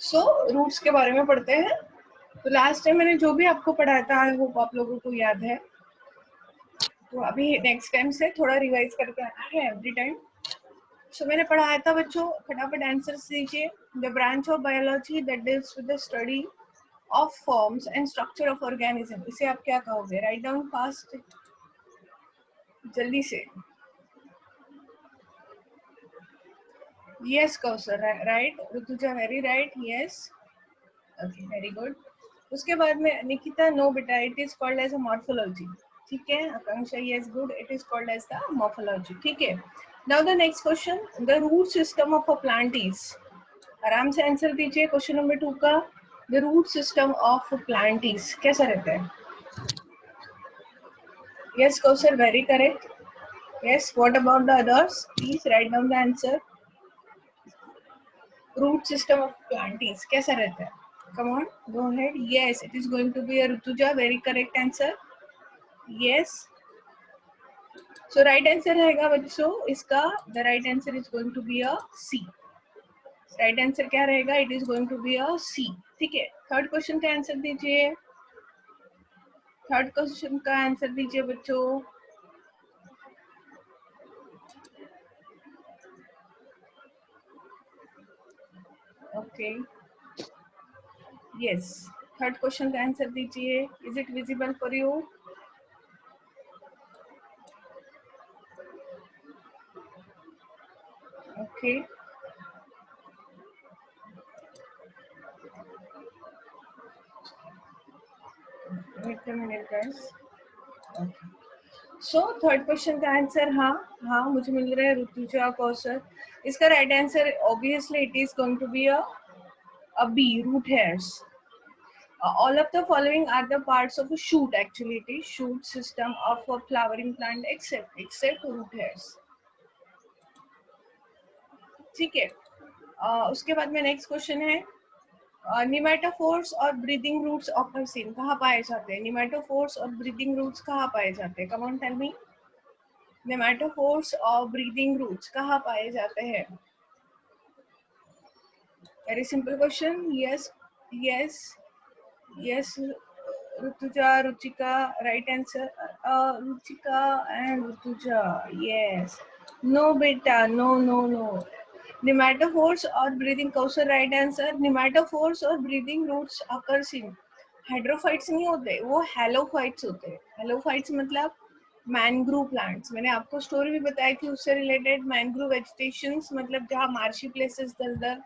सो roots के बारे में पढ़ते हैं। तो लास्ट टाइम मैंने जो भी आपको पढ़ाया था आई होप आप लोगों को याद है। तो अभी नेक्स्ट टाइम से थोड़ा रिवाइज करके आना है एवरी टाइम। सो मैंने पढ़ाया था बच्चों, फटाफट आंसर दीजिए। The branch of biology that deals with the study of forms and structure of organism, इसे आप क्या कहोगे? राइट डाउन फास्ट, जल्दी से। Yes Kausar, right. Rutuja very right, yes, okay very good. उसके बाद में निकिता, नो बेटा, it is called as a morphology. ठीक है, Akanksha, yes good, it is called as the morphology. ठीक है, now the next question, the root system of a plant is. आराम से आंसर दीजिए क्वेश्चन नंबर 2 का। The root system of plant is कैसा रहता है? Yes Kaushal, very correct. Yes, what about the others? Please write down the answer. Root system of plant is कैसा रहता है? Come on, go ahead. Yes, it is going to be a Rutuja, very correct answer. Yes, so right answer रहेगा बच्चों इसका, the right answer is going to be a C. Right answer क्या रहेगा? It is going to be a C. ठीक है, third question का answer दीजिए। Third question का आंसर दीजिए बच्चों। ओके, यस, थर्ड क्वेश्चन का आंसर दीजिए। Is it visible for you? Okay, wait a minute guys. Okay, so third question का आंसर, हाँ हाँ मुझे मिल रहा है ऋतुजा कौशल। इसका right answer obviously it is going to be a B, root hairs. All of the following are the parts of a shoot. Actually, it is shoot system of a flowering plant except root hairs. ठीक है, उसके बाद में next question है, pneumatophores और breathing roots occur scene कहाँ पाए जाते हैं? निमेटोफोर्स और ब्रीदिंग रूट्स कहाँ पाए जाते हैं? Come on tell me. Pneumatophores और ब्रीदिंग रूट्स कहाँ पाए जाते हैं? Very simple question. Yes yes yes, Rutuja, Ruchika, right answer. Ruchika and Rutuja, yes. No, beta, no. Nematophores or breathing Kaushal right answer. Nematophores और breathing roots occurs in hydrophytes नहीं होते, वो halophytes होते हैं। हेलोफाइट्स मतलब mangrove plants. मैंने आपको story भी बताई थी उससे रिलेटेड। मैनग्रूव वेजिटेशंस मतलब जहाँ मार्शी प्लेसेस दलदल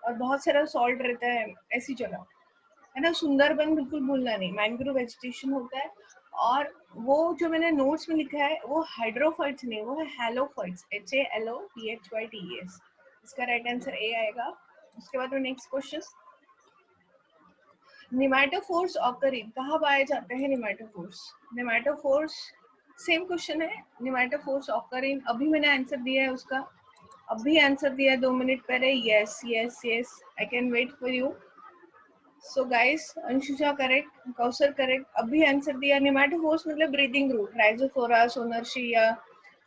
और बहुत सारा सॉल्ट रहता है, ऐसी जगह है ना। सुंदरबन बिल्कुल भूलना नहीं, मैंग्रोव वेजिटेशन होता है। और वो जो मैंने नोट्स में लिखा है वो हाइड्रोफाइट्स नहीं, वो है हेलोफाइट्स, HALOPHYTES। इसका राइट आंसर ए आएगा। उसके बाद में नेक्स्ट क्वेश्चन, निमेटोफोर्स ऑकरिंग कहाँ पाए जाते हैं? निमेटोफोर्स, निमेटोफोर्स सेम क्वेश्चन है। निमेटोफोर्स ऑकरिंग, अभी मैंने आंसर दिया है उसका, अभी आंसर दिया है 2 मिनट पहले। Yes yes yes, I can wait for you. So guys, Anshuja correct, Kausar correct, अभी आंसर दिया। निमेटोफोर्स मतलब breathing root, Rhizophora, Sonneratia,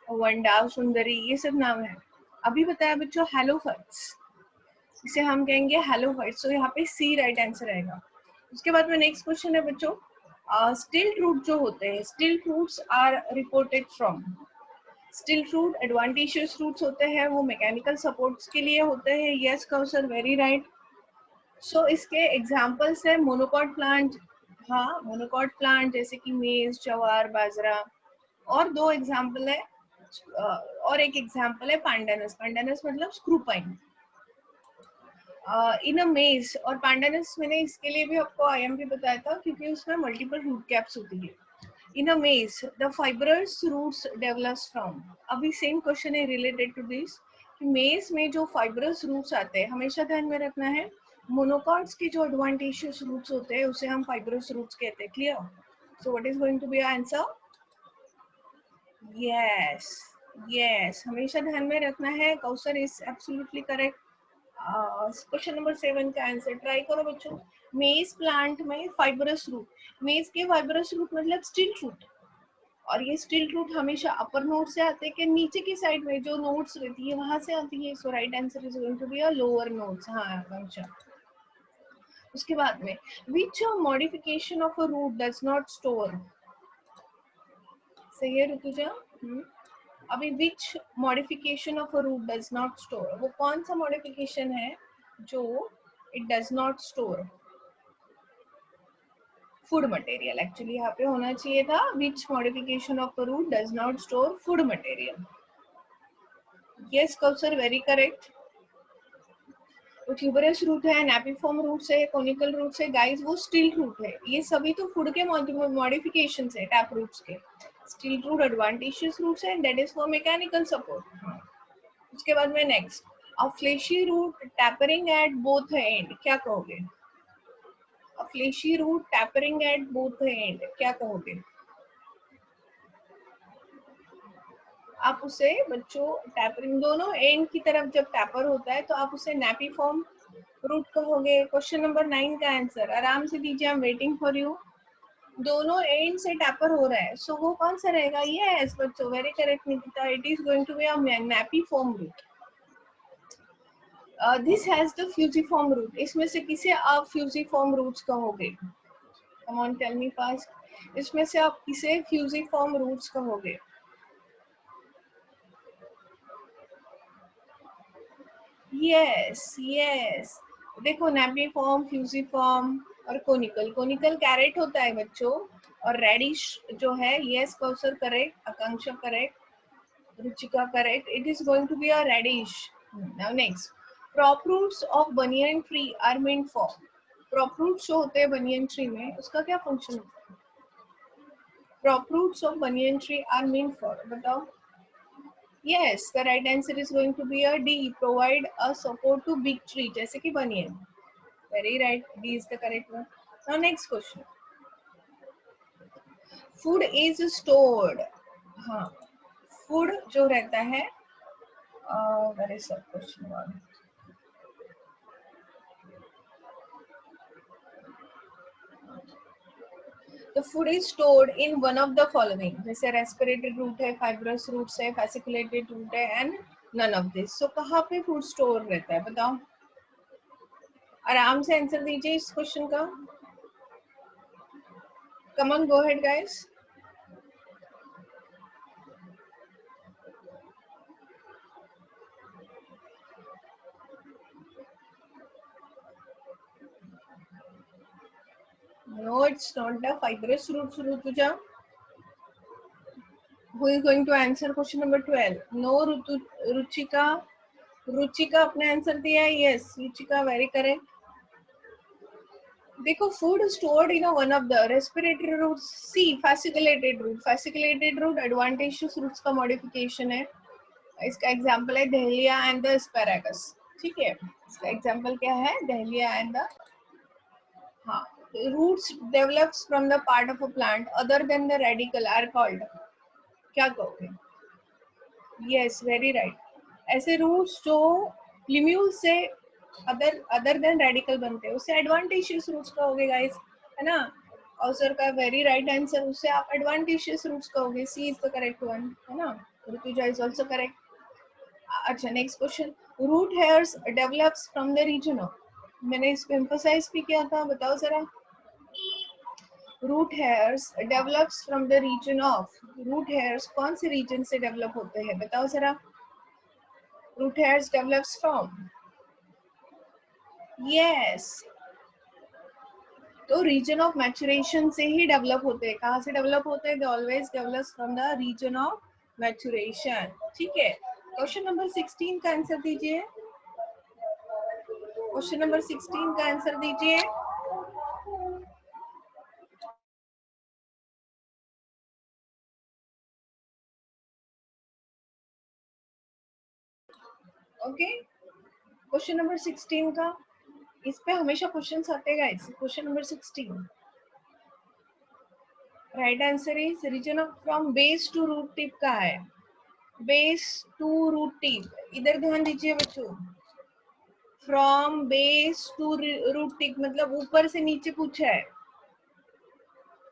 Vanda, Sundari, ये सब नाम है। अभी बताया बच्चों हेलोफाइट्स, इसे हम कहेंगे हेलोफाइट्स। तो यहाँ पे सी राइट आंसर आएगा। उसके बाद में नेक्स्ट क्वेश्चन है बच्चों, स्टिल्ट रूट जो होते हैं, stilt roots are reported from. Stilt root adventitious roots होते हैं, वो मैकेनिकल सपोर्ट्स के लिए होते हैं। Yes Kausar, very right. So इसके एग्जाम्पल्स है मोनोकॉट प्लांट, हाँ मोनोकॉट प्लांट जैसे कि मेज, जवार, बाजरा। और दो एग्जाम्पल है, और एक एग्जाम्पल है पांडानस। पांडानस मतलब स्क्रूपाइन इन अ मेज। और पांडानस मैंने इसके लिए भी आपको आईएमपी बताया था क्योंकि उसमें मल्टीपल रूट कैप्स होती है। In a maize the fibrous roots develops from. अभी सेम क्वेश्चन है रिलेटेड टू दिस कि मेज में जो फाइब्रस रूट्स आते हैं, हमेशा ध्यान में रखना है मोनोकॉट्स के जो एडवांटेशियस रूट्स होते हैं उसे हम फाइब्रस रूट्स कहते हैं। Clear? So what is going to be answer? Yes yes, हमेशा ध्यान में रखना है। Kausar is absolutely correct. Question number 7 का आंसर ट्राई करो बच्चों। मेज प्लांट में फाइब्रस रूट, मेज के फाइब्रस रूट मतलब स्टिल्ट रूट। और ये स्टिल्ट रूट हमेशा अपर नोड से आते हैं कि नीचे की साइड में जो नोड्स रहती है वहां से आती है। So right answer is going to be a lower nodes. हाँ आकांक्षा, उसके बाद में which modification of a root does not store, सही है ऋतुजा? अभी which modification of a root does not store, वो कौन सा modification है जो it does not store food material? Actually यहाँ पे होना चाहिए था which modification of a root does not store food material. Yes Kausar, very correct. वो ट्यूबरस रूट है, नेपिफॉर्म रूट्स है, कोनिकल रूट्स है गाइस, वो स्टिल रूट है. ये सभी तो फूड के मॉडिफिकेशंस है टैप रूट्स के. स्टिल रूट एडवांटेजियस रूट्स है, that is for mechanical support. उसके बाद में next, a fleshy root tapering at both end, क्या कहोगे? A fleshy root tapering at both end, क्या कहोगे? आप उसे बच्चों टैपरिंग दोनों एंड की तरफ जब टैपर होता है तो आप उसे नेपिफॉर्म रूट कहोगे. क्वेश्चन नंबर 9 का आंसर आराम से दीजिए, I am waiting for you. दोनों एंड से टैपर हो रहा है, सो वो कौन सा रहेगा? यस बच्चों, very correct Nikita, it is going to be a napiform root. This has the fusiform root, इसमें से किसे आप फ्यूजिफॉर्म रूट्स कहोगे? Come on tell me fast, इसमें से आप किसे फ्यूजिफॉर्म रूट्स कहोगे? यस यस, देखो नेपिफॉर्म, फ्यूजिफॉर्म और कोनिकल. कोनिकल कैरेट होता है बच्चों, और रेडिश जो है. Yes Kaushal correct, Akanksha correct, Ruchika correct, it is going to be a radish. Now next, prop roots of banyan tree are meant for. Prop roots जो होते हैं बनियन ट्री में, उसका क्या फंक्शन होता है? Prop roots of banyan tree are meant for, बताओ. Yes, the right answer is going to be a D. Provide a support to big tree, जैसे कि बनियन. Very right. D is the correct one. Now next question. Food is stored. हाँ, food जो रहता है, where is the question one? The food is stored in one of the following. जैसे respiratory root है, fibrous roots है, fasciculated root है, and none of this. So कहाँ पे food store रहता है, बताओ. आराम से आंसर दीजिए इस क्वेश्चन का. Come on, go ahead, guys. No, it's not the fibrous roots, Rutuja. Who is going to answer question number 12? No, Ruchika. Ruchika अपने आंसर दिया है. Yes, Ruchika, very correct. देखो, food stored in one of the respiratory roots. C, fasciculated root. Fasciculated root advantageous roots का modification है. इसका example है dahlia and the asparagus. ठीक है, इसका example क्या है? dahlia and the, हाँ, roots develops from the part of a plant other than the radicle are called, क्या कहोगे? Yes, very right. ऐसे रूट्स जो लिम्यूल से अदर देन रेडिकल बनते हैं, उससे एडवांटेजियस रूट्स कहोगे गाइस, है ना? और सर का वेरी राइट आंसर, उससे आप एडवांटेजियस रूट्स कहोगे. C is the correct one, है ना? Rutuja is also correct. अच्छा, next question. Root hairs develops from the region of, मैंने इस पे एम्फसाइज भी किया था, बताओ जरा. Root hairs develops from the region of. Root hairs कौन से रीजन से डेवलप होते हैं, बताओ जरा. Root hairs develops from, yes, तो रीजन ऑफ मैचुरेशन से ही डेवलप होते हैं. कहाँ से डेवलप होते हैं? They always develops from the region of maturation. ठीक है, क्वेश्चन नंबर 16 का आंसर दीजिए. क्वेश्चन नंबर 16 का आंसर दीजिए. ओके, क्वेश्चन नंबर 16 का, इस पे हमेशा क्वेश्चंस आते हैं guys. Question number 16, right answer is region of from base to root tip का है. बेस टू रूट टिप, इधर ध्यान दीजिए बच्चों. From base to root tip मतलब ऊपर से नीचे पूछा है.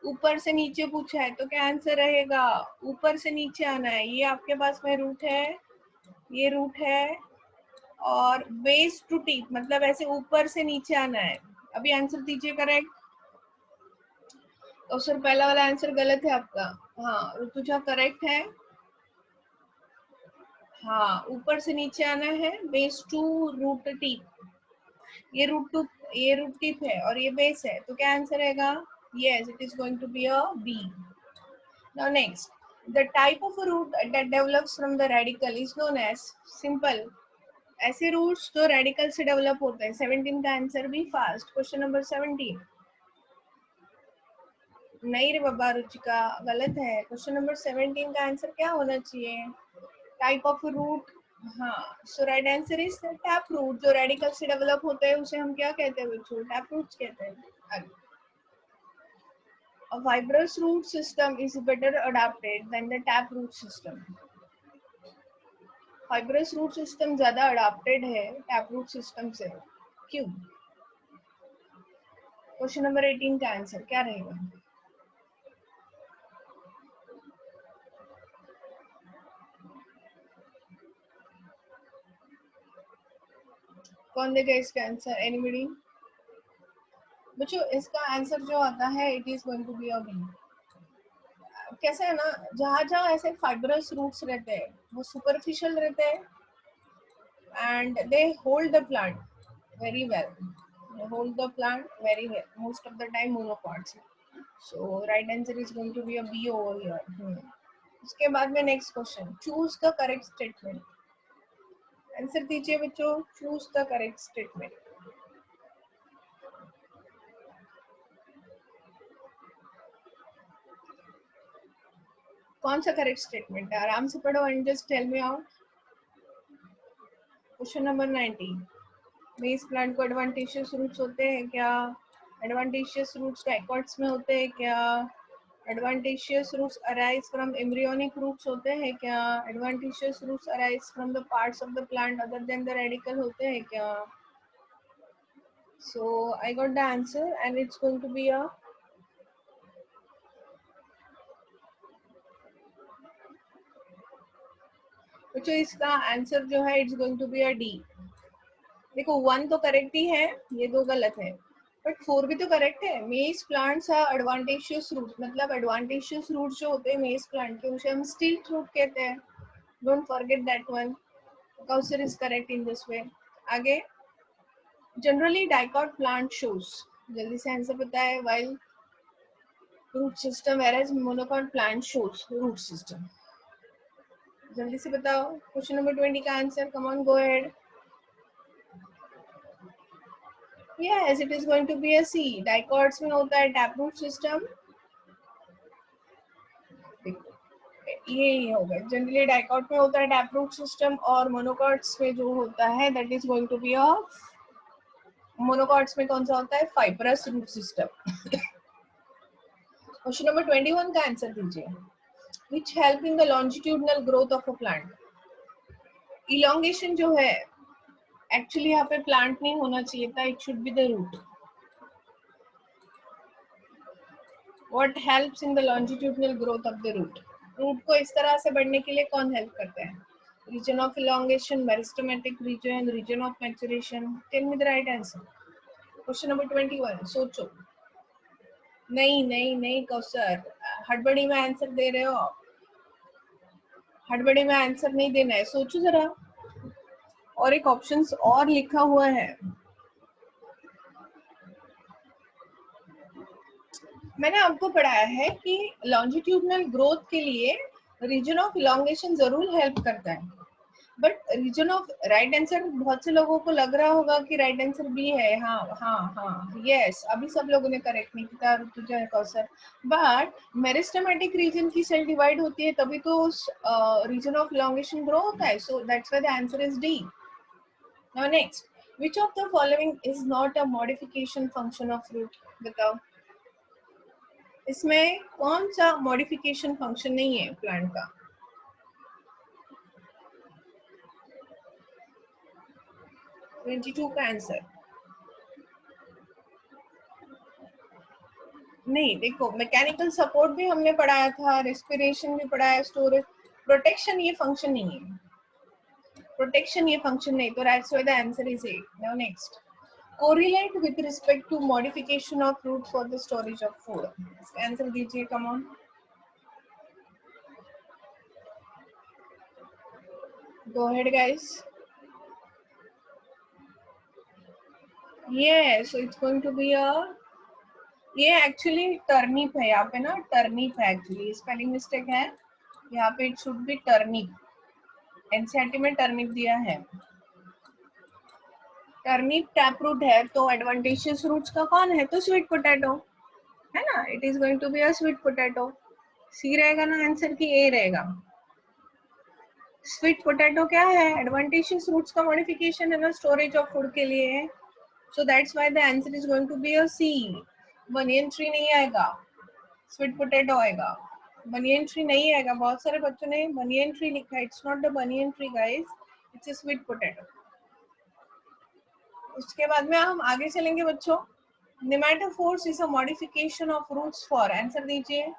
ऊपर से नीचे पूछा है तो क्या आंसर रहेगा? ऊपर से नीचे आना है. ये आपके पास में रूट है, ये रूट है, और बेस टू टिप मतलब ऐसे ऊपर से नीचे आना है. अभी आंसर दीजिए करेक्ट। तो सर पहला वाला आंसर गलत है आपका। हाँ ऋतुजा करेक्ट है। हाँ ऊपर से नीचे आना है, बेस टू रूट टिप। ये रूट टिप है और ये बेस है, तो क्या आंसर रहेगा? Yes, it is going to be a b. Now next, the type of root that develops from the radicle is known as simple. ऐसे roots जो रेडिकल से डेवलप होते हैं। 17 का आंसर भी फास्ट, क्वेश्चन नंबर 17। नहीं रे बाबा रुचिका, गलत है। क्वेश्चन नंबर 17 का आंसर क्या होना चाहिए? Type of root. हाँ, so right answer is tap root. जो रेडिकल से डेवलप होते हैं उसे हम क्या कहते हैं बच्चों? टैप रूट्स कहते हैं। A fibrous root system is better adapted than the tap root system. Fibrous root system ज्यादा अडाप्टेड है टैप रूट सिस्टम से। क्यों? क्वेश्चन नंबर 18 का आंसर क्या रहेगा? कौन देगा इसका आंसर? एनीबडी? बच्चों इसका आंसर जो आता है it is going to be a b. कैसा है ना, जहाँ जहाँ ऐसे फाइब्रस रूट्स रहते हैं वो सुपरफिशियल रहते हैं and they hold the plant very well. They hold the plant very well. Most of the time monocots. So right answer is going to be a B over here. उसके बाद में next question, choose the correct statement. Answer दीजिए बच्चों, choose the correct statement. कौन सा correct statement है? आराम से पढ़ो and just tell me out. Question number 19, base plant को एडवांटेशियस रूट्स होते हैं क्या? एडवांटेशियस रूट्स डाइकॉट्स में होते हैं क्या? Adventitious roots arise from embryonic roots होते हैं क्या? Adventitious roots arise from the parts of the plant other than the radical होते हैं क्या? So I got the answer and it's going to be a बच्चों इसका आंसर जो है it's going to be a D. देखो 1 तो correct ही है, ये 2 गलत है, बट 4 भी तो करेक्ट है। मेज प्लांट्स आर एडवांटेशियस रूट, मतलब एडवांटेशियस रूट जो होते हैं मेज प्लांट के उसे हम स्टिल्ट रूट कहते हैं। Don't forget that one. Kausar is correct in this way. आगे, जनरली डाइकॉट प्लांट शोज, जल्दी से आंसर पता है, while root system whereas monocot plant shows root system। जल्दी से बताओ क्वेश्चन नंबर 20 का answer. Come on, go ahead. Yes, it is going to be a C। Dicots में होता है टैप रूट सिस्टम। ये ही होगा, जनरली डाइकॉट में होता है टैप रूट सिस्टम और मोनोकॉट्स में जो होता है that is going to be a monocots में कौन सा होता है? Fibrous root system. Question number 21 का आंसर दीजिए। Which help in the longitudinal growth of a plant। Elongation जो है एक्चुअली यहाँ पे प्लांट नहीं होना चाहिए था, it should be the root. What helps in the longitudinal growth of the root? Root को इस तरह से बढ़ने के लिए कौन हेल्प करता है? Region of elongation, meristematic region, region of maturation। Tell me the right answer। Question number 21, सोचो। नहीं नहीं नहीं कौसर, हड़बड़ी में आंसर दे रहे हो आप। हड़बड़ी में आंसर नहीं देना है, सोचो जरा। और एक ऑप्शंस और लिखा हुआ है। मैंने आपको पढ़ाया है कि लॉन्जिट्यूडनल ग्रोथ के लिए रीजन ऑफ इलोंगेशन जरूर हेल्प करता है, but region of right answer बहुत से लोगों को लग रहा होगा कि राइट आंसर बी है। हाँ हाँ हाँ, यस, अभी सब लोगों ने करेक्ट नहीं किया तुझे कौसर। बट मेरिस्टेमेटिक रीजन की सेल डिवाइड होती है तभी तो रीजन ऑफ इलोंगेशन ग्रो होता है। So that's why the answer is D. Now next, which of the following is not a modification function of root? बताओ इसमें कौन सा मॉडिफिकेशन फंक्शन नहीं है प्लांट का? ट्वेंटी टू का आंसर नहीं। देखो मैकेनिकल सपोर्ट भी हमने पढ़ाया था, रेस्पिरेशन भी पढ़ाया, स्टोरेज, प्रोटेक्शन ये फंक्शन नहीं है। प्रोटेक्शन ये फंक्शन नहीं, तो that's why the answer is a. Now next, correlate with respect to modification of route for the storage of food. इसका आंसर दीजिए, come on. Go ahead, guys. Yes, so it's going to be a, ये actually turnip है यहाँ पे ना, turnip है actually, spelling mistake है यहाँ पे, it should B turnip, NCERT में टर्निप दिया है, टर्निप टैप रूट है, तो एडवांटेशियस रूट्स का कौन है, तो स्वीट पोटैटो है ना, it is going to be a sweet potato, C रहेगा ना आंसर की ए रहेगा, स्वीट पोटैटो क्या है, एडवांटेशियस रूट्स का मॉडिफिकेशन है ना स्टोरेज ऑफ फूड के लिए, so that's why the answer is going to be a C, banyan tree नहीं आएगा, स्वीट पोटैटो आएगा, बनियन ट्री नहीं आएगा, बहुत सारे बच्चों ने बनियन ट्री लिखा है, it's not the banyan tree guys, it's a sweet potato. उसके बाद में हम आगे चलेंगे बच्चों, nematophores is a modification of roots for, answer दीजिए,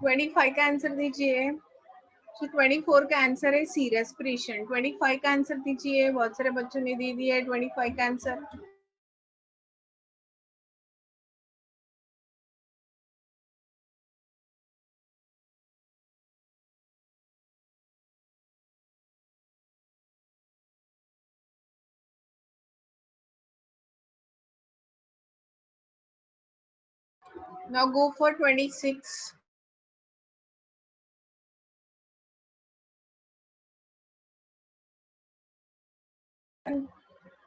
ट्वेंटी फाइव का आंसर दीजिए, तो 24 का आंसर है सी, रेस्पिरेशन, 25 का आंसर दीजिए, बहुत सारे बच्चों ने दे दिया है 25 का answer, now go for 26,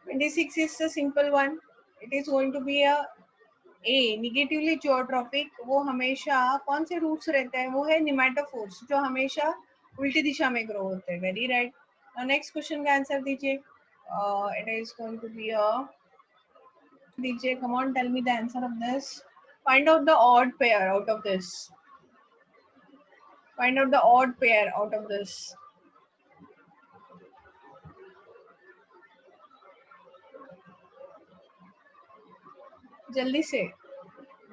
26 is the simple one, it is going to be a A, negatively geotropic, वो हमेशा कौन से रूट्स रहते हैं, वो है निमेटोफोर्स, जो हमेशा उल्टी दिशा में ग्रो होते हैं, वेरी राइट। नेक्स्ट क्वेश्चन का आंसर दीजिए, it is going to be a, दीजिए, come on tell me the answer of this, find out the odd pair out of this, find out the odd pair out of this, जल्दी से,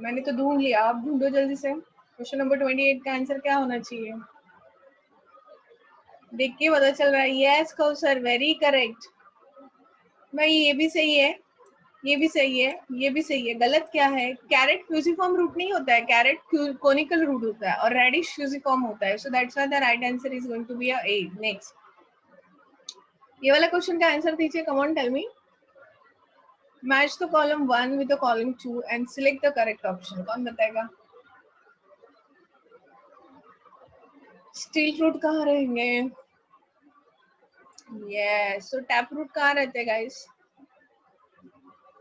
मैंने तो ढूंढ लिया, आप ढूंढो जल्दी से, क्वेश्चन नंबर 28 का आंसर क्या होना चाहिए, देख के पता चल रहा है, यस कौसर, वेरी करेक्ट, भाई ये भी सही है, ये भी सही है, ये भी सही है, गलत क्या है, कैरेट फ्यूजिफॉर्म रूट नहीं होता है, कैरेट कोनिकल रूट होता है, और रेडिश फ्यूजिफॉर्म होता है, so that's why the right answer is going to be a A. Next, ये वाला क्वेश्चन का आंसर दीजिए, come on tell me, match the column 1 with the column 2 and select the correct option, कौन बताएगा, steel root कहाँ रहेंगे, yes, सो tap root कहाँ रहते हैं गाइस,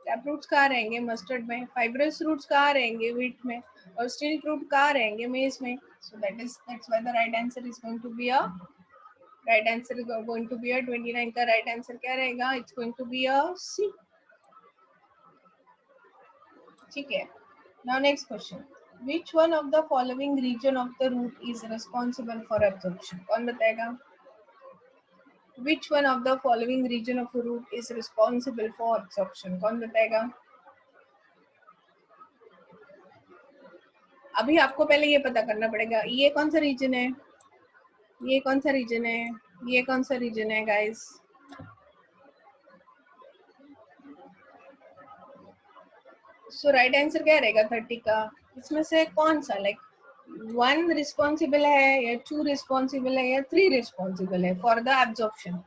टैप रूट्स कहाँ रहेंगे, मस्टर्ड में, फाइब्रस रूट्स कहाँ रहेंगे, व्हीट में, और स्टील रूट कहाँ रहेंगे, मेज में, सो that's why the right answer is going to be a, right answer is going to be a 29 का right answer क्या रहेगा, it's going to be a C, ठीक है। Now next question, which one of the following region of the root is responsible for absorption, कौन बताएगा, which one of the following region of the root is responsible for absorption, कौन बताएगा, अभी आपको पहले ये पता करना पड़ेगा, ये कौन सा रीजन है, ये कौन सा रीजन है, ये कौन सा रीजन है गाइस, सो राइट आंसर क्या रहेगा 30 का, इसमें से कौन सा, लाइक 1 रिस्पॉन्सिबल है या 2 रिस्पॉन्सिबल है या 3 रिस्पॉन्सिबल है फॉर द एब्जॉर्प्शन,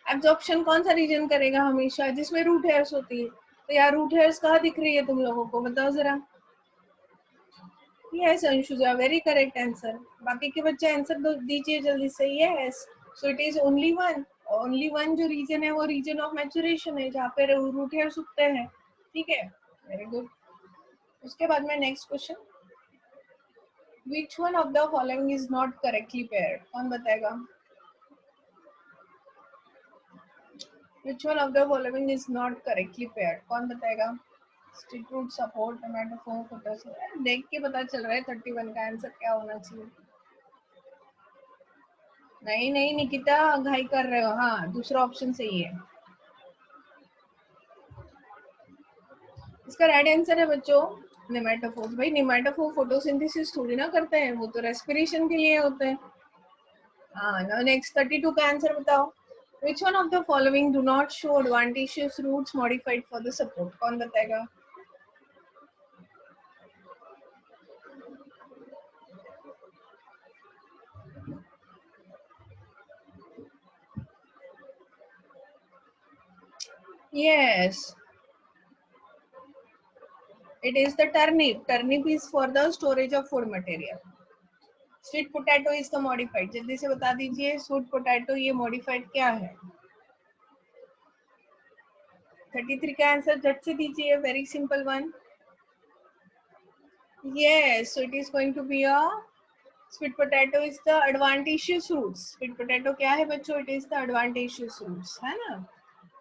एब्जॉर्प्शन कौन सा रीजन करेगा हमेशा, जिसमें रूट हेयर्स होती है, तो यार रूट हेयर्स कहाँ दिख रही है तुम लोगों को, बताओ जरा, यस अंशुजा, वेरी करेक्ट आंसर, बाकी के बच्चे आंसर दीजिए जल्दी से, yes, so it is only one जो रीजन है वो रीजन ऑफ मैचुरेशन है, जहाँ पे रूट हेयर्स उगते हैं, ठीक है, वेरी गुड। उसके बाद में next question, which one of the following is not correctly paired, कौन बताएगा? Which one of the following is not correctly paired, कौन बताएगा? Stick root, support, tomato, photos. देख के पता चल रहा है 31 का आंसर क्या होना चाहिए। नहीं नहीं निकिता, घाई कर रहे हो। हाँ, दूसरा ऑप्शन सही है। इसका राइट आंसर है बच्चों नेमेटोफोर। भाई नेमेटोफोर फोटोसिंथेसिस थोड़ी ना करते हैं, वो तो रेस्पिरेशन के लिए होते हैं। हाँ, नाउ नेक्स्ट 32 का आंसर बताओ। Which one of the following do not show adventitious roots modified for the support, कौन बताएगा? Yes, it is the turnip. Turnip is for the storage of food material. Sweet potato is the modified. जल्दी से बता दीजिए, sweet potato ये modified क्या है? 33 का आंसर झट से दीजिए, very simple one. Yes, so it is going to be a sweet potato is the adventitious roots. Sweet potato क्या है बच्चों? It is the adventitious roots, है ना?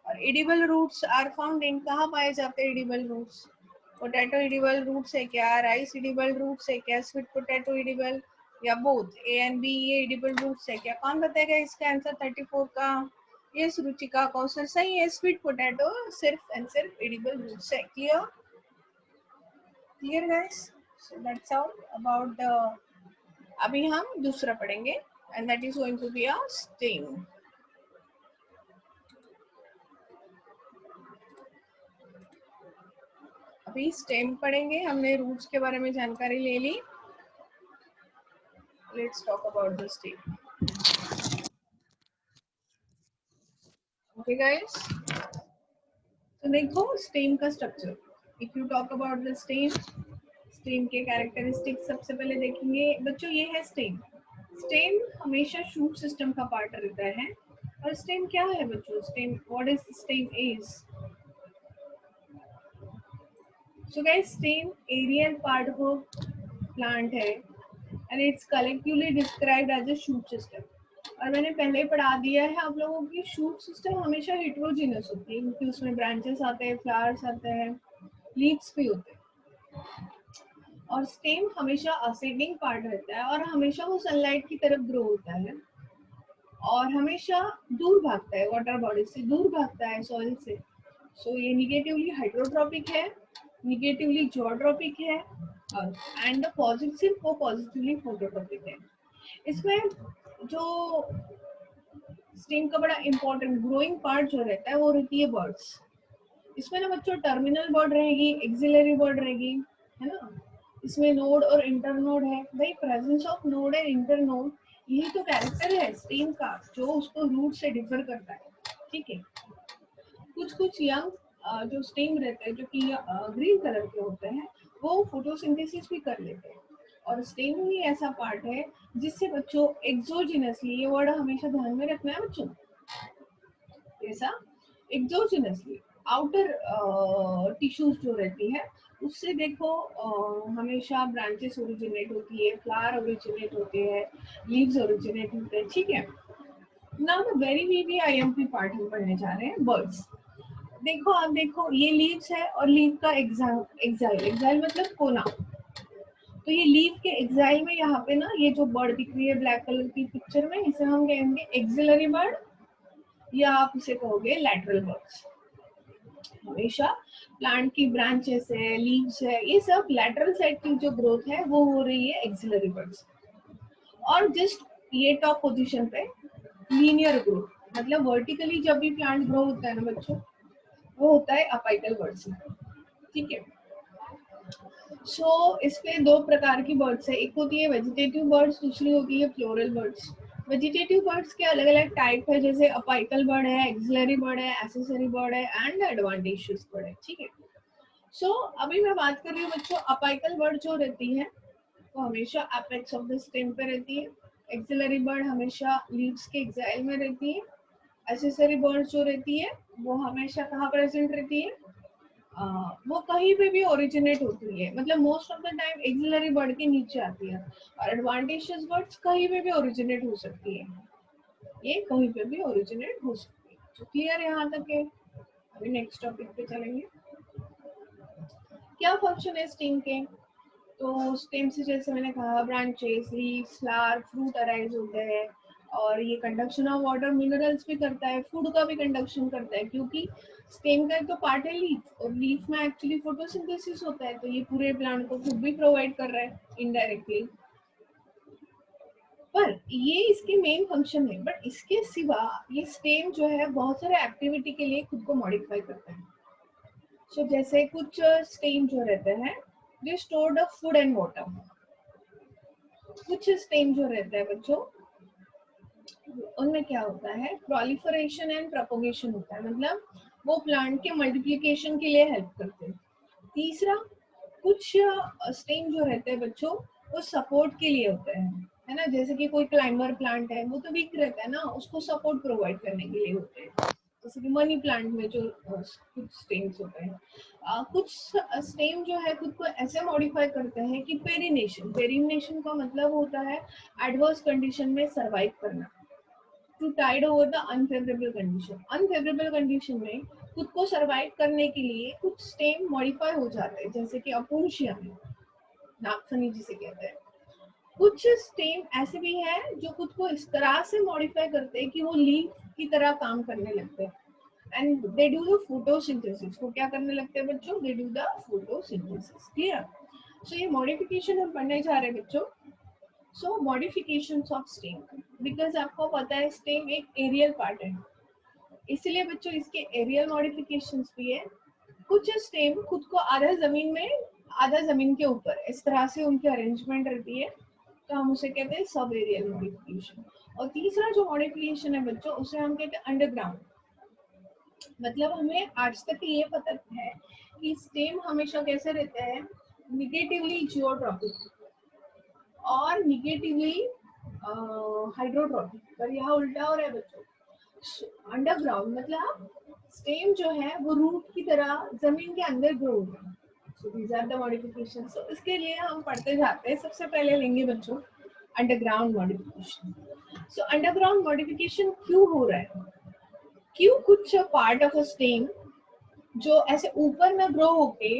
और edible roots are found in, कहाँ पाए जाते हैं edible roots? Potato edible roots है क्या? राइस एडिबल रूट्स है क्या? स्वीट पोटैटो एडिबल या बोथ ए एंड बी ये एडिबल रूट्स है क्या? कौन बताएगा इसका आंसर 34 का? ये रुचिका कौशल सही है, स्वीट पोटैटो सिर्फ एंड सिर्फ एडिबल रूट्स है। Clear? Clear guys? So that's all about the, अभी हम दूसरा पढ़ेंगे and that is going to be a stem. अभी स्टेम पढ़ेंगे, हमने रूट्स के बारे में जानकारी ले ली। Let's talk about the stem. Okay guys, तो देखो स्टेम का structure. If you talk about the stem, stem के कैरेक्टरिस्टिक्स सबसे पहले देखेंगे बच्चों। ये है स्टेम। स्टेम हमेशा शूट सिस्टम का पार्ट रहता है। और स्टेम क्या है बच्चों? Stem, what is stem is? So guys, stem aerial part of plant है and it's collectively described as a shoot system. और मैंने पहले ही पढ़ा दिया है आप लोगों की, शूट सिस्टम हमेशा हेटेरोजेनस होती है क्योंकि उसमें ब्रांचेस आते हैं, फ्लावर्स आते हैं, लीव्स भी होते हैं। और स्टेम हमेशा असेंडिंग पार्ट रहता है और हमेशा वो सनलाइट की तरफ ग्रो होता है और हमेशा दूर भागता है, वाटर बॉडी से दूर भागता है, सॉइल से। सो ये निगेटिवली हाइड्रोट्रोपिक है, निगेटिवली जियोट्रोपिक है और एंड पॉजिटिव वो पॉजिटिवली फोटोट्रोपिक है। इसमें जो स्टेम का बड़ा इंपॉर्टेंट ग्रोइंग पार्ट जो रहता है वो रहती है बर्ड्स। इसमें ना बच्चों टर्मिनल बर्ड रहेगी, एक्सिलरी बर्ड रहेगी, है ना? इसमें नोड और इंटरनोड है। भाई presence of node and internode यही तो कैरेक्टर है स्टेम का, जो उसको रूट से डिफर करता है। ठीक है, कुछ कुछ यंग जो स्टेम रहते हैं जो कि ग्रीन कलर के होते हैं, वो फोटोसिंथेसिस भी कर लेते हैं। और स्टेम ही ऐसा पार्ट है जिससे बच्चों एक्सोजिनसली, ये वर्ड हमेशा ध्यान में रखना है बच्चों, ऐसा एक्सोजिनसली आउटर टिश्यूज जो रहती है उससे देखो हमेशा ब्रांचेस ओरिजिनेट होती है, फ्लावर ओरिजिनेट होते हैं, लीव्स ओरिजिनेट होते हैं। ठीक है, now the very very IMP part हम पढ़ने जा रहे हैं, बर्ड्स। देखो आप देखो, ये लीव्स है और लीव का एग्जाइल, एग्जाइल मतलब कोना। तो ये लीव के एग्जाइल में यहाँ पे ना ये जो बर्ड दिख रही है ब्लैक कलर की पिक्चर में, इसे हम कहेंगे एक्सिलरी बर्ड या आप इसे कहोगे लैटरल बर्ड्स। हमेशा प्लांट की ब्रांचेस है, लीव्स है, ये सब लैटरल साइड की जो ग्रोथ है वो हो रही है एक्सिलरी बर्ड्स। और जस्ट ये टॉप पोजीशन पे लीनियर ग्रोथ, मतलब वर्टिकली जब भी प्लांट ग्रो होता है ना बच्चों, वो होता है अपाइकल बर्ड्स में। ठीक है, सो इसमें दो प्रकार की बर्ड्स है, एक होती है वेजिटेटिव बर्ड्स, दूसरी होती है फ्लोरल बर्ड्स। वेजिटेटिव बर्ड्स के अलग अलग टाइप है, जैसे अपाइकल बर्ड है, एक्सिलरी बर्ड है, एसेसरी बर्ड है एंड एडवांटेशियस बर्ड है। ठीक है, सो अभी मैं बात कर रही हूँ बच्चों, अपाइकल बर्ड जो रहती है वो हमेशा एपेक्स ऑफ द स्टेम पे रहती है। एक्सिलरी बर्ड हमेशा लीव्स के एक्साइल में रहती है। एसेसरी बर्ड जो रहती है वो हमेशा कहाँ प्रेजेंट रहती है? वो कहीं पे भी ओरिजिनेट होती है, मतलब most of the time axillary बढ़ के नीचे आती है, और एडवांटेशियस वर्ड्स कहीं पे भी ओरिजिनेट हो सकती है, ये कहीं पे भी ओरिजिनेट हो सकती है। तो क्लियर यहाँ तक है। अभी नेक्स्ट टॉपिक पे चलेंगे। क्या फंक्शन है स्टेम के? तो स्टेम से जैसे मैंने कहा branches, leaves, flower, fruit arise होते हैं, और ये कंडक्शन ऑफ वाटर, मिनरल्स भी करता है, फूड का भी कंडक्शन करता है, क्योंकि स्टेम का एक तो पार्ट है लीफ, और लीफ में एक्चुअली फोटोसिंथेसिस होता है, तो ये पूरे प्लांट को फूड भी प्रोवाइड कर रहा है इनडायरेक्टली। पर ये इसके मेन फंक्शन है, बट इसके सिवा ये स्टेम जो है बहुत सारे एक्टिविटी के लिए खुद को मॉडिफाई करता है। सो जैसे कुछ स्टेम जो रहते हैं, they stored up food and water. कुछ स्टेम जो रहता है बच्चों, उनमें क्या होता है, प्रोलिफरेशन एंड प्रोपोगेशन होता है, मतलब वो प्लांट के मल्टीप्लिकेशन के लिए हेल्प करते हैं। तीसरा, कुछ स्टेम जो रहते हैं बच्चों, वो सपोर्ट के लिए होते हैं, है ना, जैसे कि कोई क्लाइंबर प्लांट है, वो तो वीक रहता है ना, उसको सपोर्ट प्रोवाइड करने के लिए होते हैं, जैसे कि मनी प्लांट में जो कुछ स्टेम्स होते हैं। कुछ स्टेम जो है खुद को ऐसे मॉडिफाई करते हैं कि पेरिनेशन, पेरिनेशन का मतलब होता है एडवर्स कंडीशन में सरवाइव करना, to tide over the unfavourable condition. Unfavourable condition में खुद को सरवाइव करने के लिए कुछ स्टेम मॉडिफाई हो जाते हैं, जैसे कि अपोन्शिया में नागफनी जिसे कहते हैं। कुछ स्टेम ऐसे भी हैं जो खुद को इस तरह से मॉडिफाई करते हैं कि वो लीफ की तरह काम करने लगते हैं, and they do the photosynthesis. वो क्या करने लगते हैं बच्चों? They do the photosynthesis. Clear? So ये मॉडिफिकेशन हम पढ़ने जा रहे हैं बच्चों। So modifications of stem, because आपको पता है स्टेम एक एरियल पार्ट है, इसलिए बच्चों इसके एरियल मॉडिफिकेशंस भी है। कुछ स्टेम खुद को आधा जमीन में, आधा जमीन के ऊपर, इस तरह से उनकी अरेंजमेंट रहती है, तो हम उसे कहते हैं सब एरियल मॉडिफिकेशन। और तीसरा जो मॉडिफिकेशन है बच्चों, उसे हम कहते हैं अंडरग्राउंड। मतलब हमें आज तक ये पता है कि स्टेम हमेशा कैसे रहते हैं, निगेटिवली जियोट्रॉपिक और निगेटिवली हाइड्रोट्रॉपिक, पर यहाँ उल्टा हो रहा है बच्चों। अंडरग्राउंड मतलब स्टेम जो है वो रूट की तरह जमीन के अंदर ग्रो हो रहा है। So these are the modification. So इसके लिए हम पढ़ते जाते हैं। सबसे पहले लेंगे बच्चों अंडरग्राउंड मॉडिफिकेशन। सो अंडरग्राउंड मॉडिफिकेशन क्यों हो रहा है? क्यों कुछ पार्ट ऑफ अ स्टेम जो ऐसे ऊपर में ग्रो होके,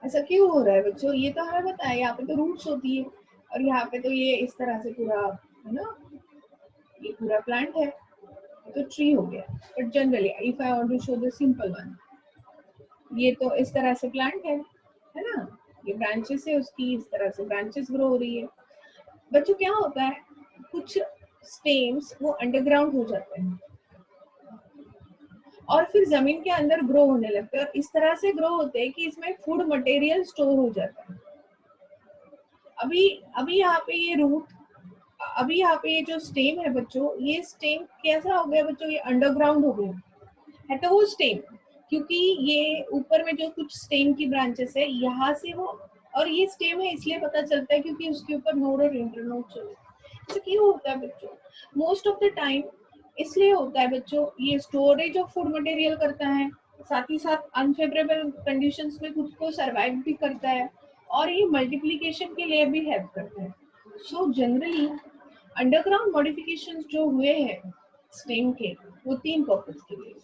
ऐसा क्यों हो रहा है बच्चों? ये तो हमें पता है, यहाँ पे तो रूट्स होती है, और यहाँ पे तो ये इस तरह से पूरा, है ना, ये पूरा प्लांट है, तो ट्री हो गया। But generally if I want to show the simple one, ये तो इस तरह से प्लांट है ना, ये ब्रांचेस है उसकी, इस तरह से ब्रांचेस ग्रो हो रही है। बच्चों क्या होता है, कुछ स्टेम्स वो अंडरग्राउंड हो जाते हैं और फिर जमीन के अंदर ग्रो होने लगते हैं, और इस तरह से ग्रो होते हैं कि इसमें फूड मटेरियल स्टोर हो जाता है। अभी अभी यहाँ पे ये रूट, अभी यहाँ पे ये जो स्टेम है बच्चों, ये स्टेम कैसा हो गया बच्चों? ये अंडरग्राउंड हो गया है, तो वो स्टेम, क्योंकि ये ऊपर में जो कुछ स्टेम की ब्रांचेस है, यहाँ से वो, और ये स्टेम है इसलिए पता चलता है क्योंकि उसके ऊपर नोड और इंटरनोड चले। ऐसा क्यों होता है बच्चों? मोस्ट ऑफ द टाइम इसलिए होता है बच्चों, ये स्टोरेज ऑफ फूड मटेरियल करता है, साथ ही साथ अनफेवरेबल कंडीशंस में खुद को सरवाइव भी करता है, और ये मल्टीप्लिकेशन के लिए भी हेल्प करता है। सो जनरली अंडरग्राउंड मॉडिफिकेशंस जो हुए हैं स्टेम के, वो 3 पर्पस के लिए।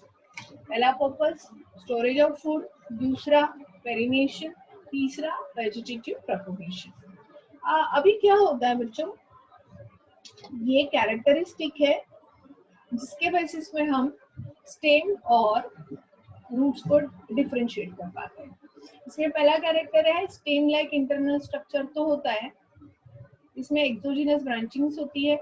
पहला पर्पस स्टोरेज ऑफ फूड, दूसरा पेरिनेशन, तीसरा वेजिटेटिव प्रोपगेशन। अभी क्या होता है बच्चों, ये कैरेक्टरिस्टिक है जिसके बेसिस में हम स्टेम और रूट्स को डिफरेंशिएट कर पाते हैं। इसमें पहला कैरेक्टर है स्टेम लाइक इंटरनल स्ट्रक्चर, तो होता है इसमें एक्सोजिनस ब्रांचिंग्स होती है।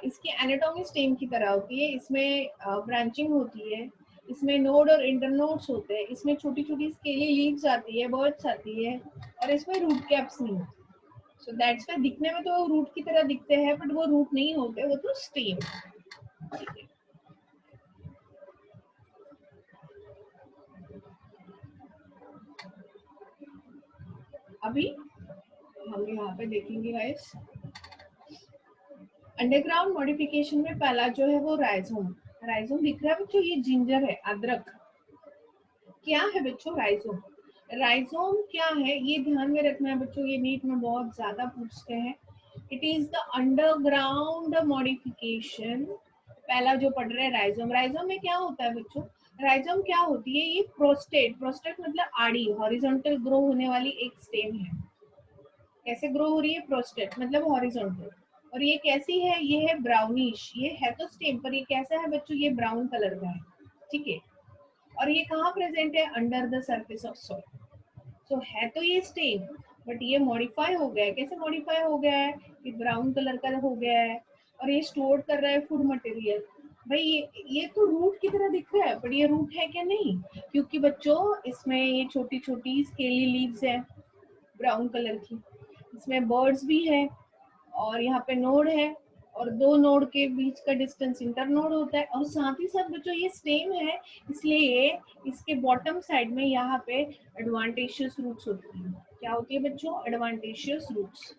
इसकी एनाटॉमी स्टेम की तरह होती है, इसमें ब्रांचिंग होती है, इसमें नोड और इंटरनोड्स होते हैं, इसमें छोटी छोटी स्केली लीव्स आती है, बर्ड्स आती है, और इसमें रूट कैप्स नहीं होती। सो दैट्स व्हाई दिखने में तो रूट की तरह दिखते हैं, बट वो रूट नहीं होते, वो तो स्टेम। अभी हम यहाँ पे देखेंगे गाइस, अंडरग्राउंड मॉडिफिकेशन में पहला जो है वो राइजोम। राइजोम दिख रहा है बच्चों, ये जिंजर है, अदरक। क्या है बच्चों राइजोम? राइजोम क्या है ये ध्यान में रखना है बच्चों, ये नीट में बहुत ज्यादा पूछते हैं। It is the underground modification. पहला जो पढ़ रहे हैं राइजोम, राइजोम में क्या होता है बच्चों? राइजोम क्या होती है? ये प्रोस्टेट, प्रोस्टेट मतलब आड़ी, हॉरिजॉन्टल ग्रो होने वाली एक स्टेम है। कैसे ग्रो हो रही है? प्रोस्टेट मतलब हॉरिजॉन्टल। और ये कैसी है? ये है ब्राउनिश। ये है तो स्टेम, पर ये कैसा है बच्चों? ये ब्राउन कलर का है, ठीक है। और ये कहाँ प्रेजेंट है? Under the surface of soil. So है तो ये स्टेम, बट ये मॉडिफाई हो गया है। कैसे मॉडिफाई हो गया है? ये ब्राउन कलर का हो गया है और ये स्टोर कर रहा है फूड मटेरियल। भाई ये तो रूट की तरह दिख रहा है, बट ये रूट है क्या? नहीं, क्योंकि बच्चों इसमें ये छोटी छोटी स्केली लीव्स है ब्राउन कलर की, इसमें बर्ड्स भी है और यहाँ पे नोड है और दो नोड के बीच का डिस्टेंस इंटर नोड होता है। और साथ ही साथ बच्चों ये स्टेम है, इसलिए इसके बॉटम साइड में यहाँ पे एडवांटेशियस रूट्स होती हैं। क्या होती है बच्चों? एडवांटेशियस रूट्स।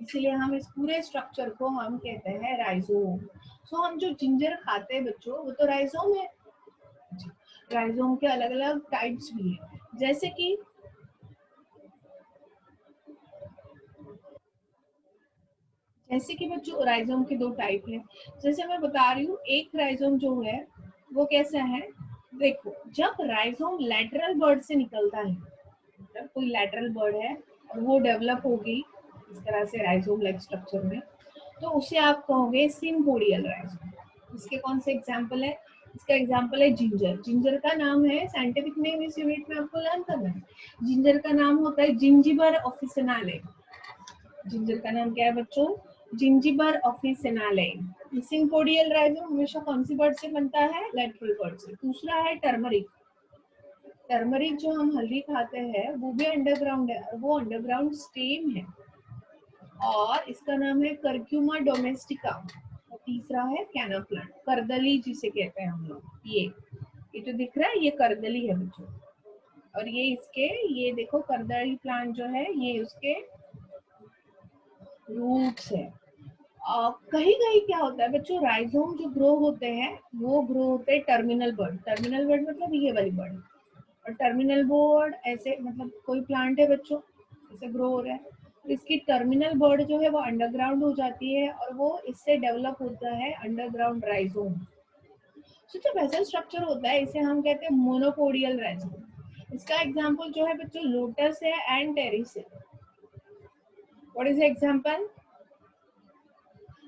इसीलिए हम इस पूरे स्ट्रक्चर को हम कहते हैं राइजोम। सो हम जो जिंजर खाते हैं बच्चों, वो तो राइजोम है। राइजोम के अलग अलग टाइप्स भी है, जैसे कि बच्चों राइजोम के दो टाइप है। जैसे मैं बता रही हूँ, एक राइजोम जो है वो कैसा है? देखो, जब राइजोम लैटरल बर्ड से निकलता है, मतलब कोई लैटरल बर्ड है और वो डेवलप होगी इस तरह से राइजोम लाइक स्ट्रक्चर में, तो उसे आप कहोगे सिम्पोडियल राइजोम। इसके कौन से एग्जाम्पल है? इसका एग्जाम्पल है जिंजर। जिंजर का नाम है, साइंटिफिक नेम इस यूनिट में आपको लर्न करना है। जिंजर का नाम होता है जिंजिबर ऑफिसिनाले। जिंजर का नाम क्या है बच्चों? जिंजिबर ऑफिसिनाले। सिम्पोडियल राइजोम हमेशा कौन सी बर्ड से बनता है? लैटरल बर्ड से। दूसरा है टर्मरिक। टर्मरिक जो हम हल्दी खाते हैं वो भी अंडरग्राउंड है और वो अंडरग्राउंड स्टेम है, और इसका नाम है करक्यूमा डोमेस्टिका। और तीसरा है कैना प्लांट, करदली जिसे कहते हैं हम लोग। ये जो दिख रहा है ये करदली है बच्चों, और ये इसके, ये देखो करदली प्लांट जो है ये उसके रूट्स है। कहीं कहीं क्या होता है बच्चों, राइजोम जो ग्रो होते हैं वो ग्रो होते हैं टर्मिनल बर्ड। टर्मिनल बर्ड मतलब ये वाली बर्ड। और टर्मिनल बर्ड ऐसे मतलब कोई प्लांट है बच्चों, ऐसे ग्रो हो रहा है, तो इसकी टर्मिनल बर्ड जो है वो अंडरग्राउंड हो जाती है और वो इससे डेवलप होता है अंडरग्राउंड राइजोम। तो जब ऐसा स्ट्रक्चर होता है इसे हम कहते हैं मोनोपोडियल राइजोम। इसका एग्जाम्पल जो है बच्चों लोटस है एंड टेरिस है। What is example?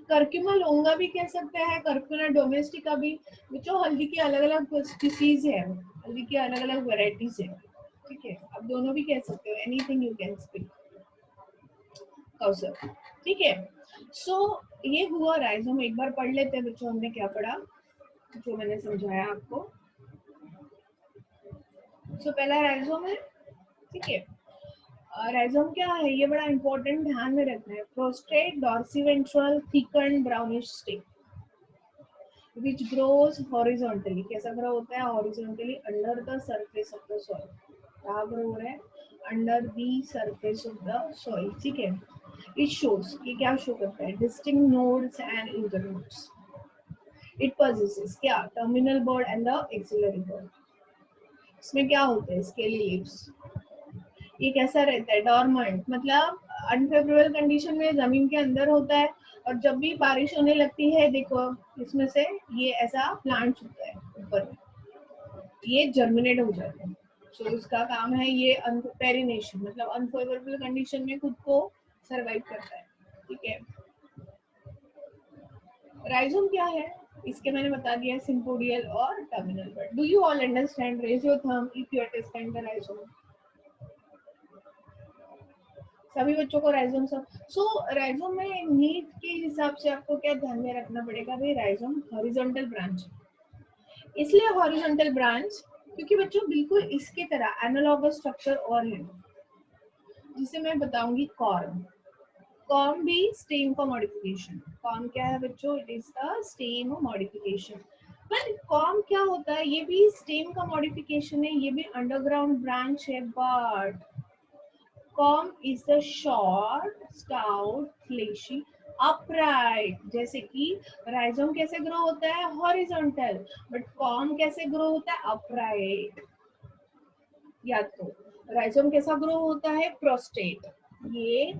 कर्क्यूमा लोंगा भी कह सकते हैं, कर्क्यूमा डोमेस्टिका भी। बच्चों हल्दी की अलग अलग स्पीसीज है, हल्दी की अलग अलग वेराइटीज है, ठीक है। आप दोनों भी कह सकते हो, anything you can speak Kausar, ठीक है। सो ये हुआ राइजोम। एक बार पढ़ लेते हैं बच्चों हमने क्या पढ़ा, जो मैंने समझाया आपको। सो पहला राइजोम है, ठीक है। राइजोम क्या है ये बड़ा इंपॉर्टेंट ध्यान में रखना है। Prostrate dorsiventral thicken brownish stick which grows horizontally। कैसा ग्रो होता है? horizontally under the surface of the soil। कहाँ ग्रो हो रहा है? under the surface of the soil, ठीक है। it shows, ये क्या शो करता है? distinct nodes and internodes। it possesses क्या? terminal bud and the axillary bud। इसमें क्या होता है? scaly leaves। ये कैसा रहता है? डॉर्मेंट मतलब अनफेवरेबल कंडीशन में जमीन के अंदर होता है, और जब भी बारिश होने लगती है देखो इसमें से ये ऐसा प्लांट होता है ऊपर में, ये जर्मिनेट हो जाता है। सो इसका काम है ये पेरिनेशन, मतलब अनफेवरेबल कंडीशन में खुद को सरवाइव करता है, ठीक है। राइजोम क्या है इसके मैंने बता दिया, सिम्पोडियल और terminal bird. Do you all understand? Raise your thumb if you understand the rhizome. सभी बच्चों को राइजोम सब। सो राइजोम में नीट के हिसाब से आपको क्या ध्यान में रखना पड़ेगा? भाई राइजोम हॉरिजॉन्टल ब्रांच, इसलिए हॉरिजॉन्टल ब्रांच क्योंकि बच्चों बिल्कुल इसके तरह एनालॉगस स्ट्रक्चर और है जिसे मैं बताऊंगी कॉर्म। कॉर्म भी स्टेम का मॉडिफिकेशन। कॉर्म क्या है बच्चों? It is the stem modification. पर कॉर्म क्या होता है? ये भी स्टेम का मॉडिफिकेशन है, ये भी अंडरग्राउंड ब्रांच है, but corm is the short, stout, fleshy upright. जैसे कि राइजोम कैसे ग्रो होता है, हॉरिजॉन्टल, बट कॉर्न कैसे ग्रो होता है, अपराइट। या तो राइजोम कैसा ग्रो होता है, प्रोस्टेट, ये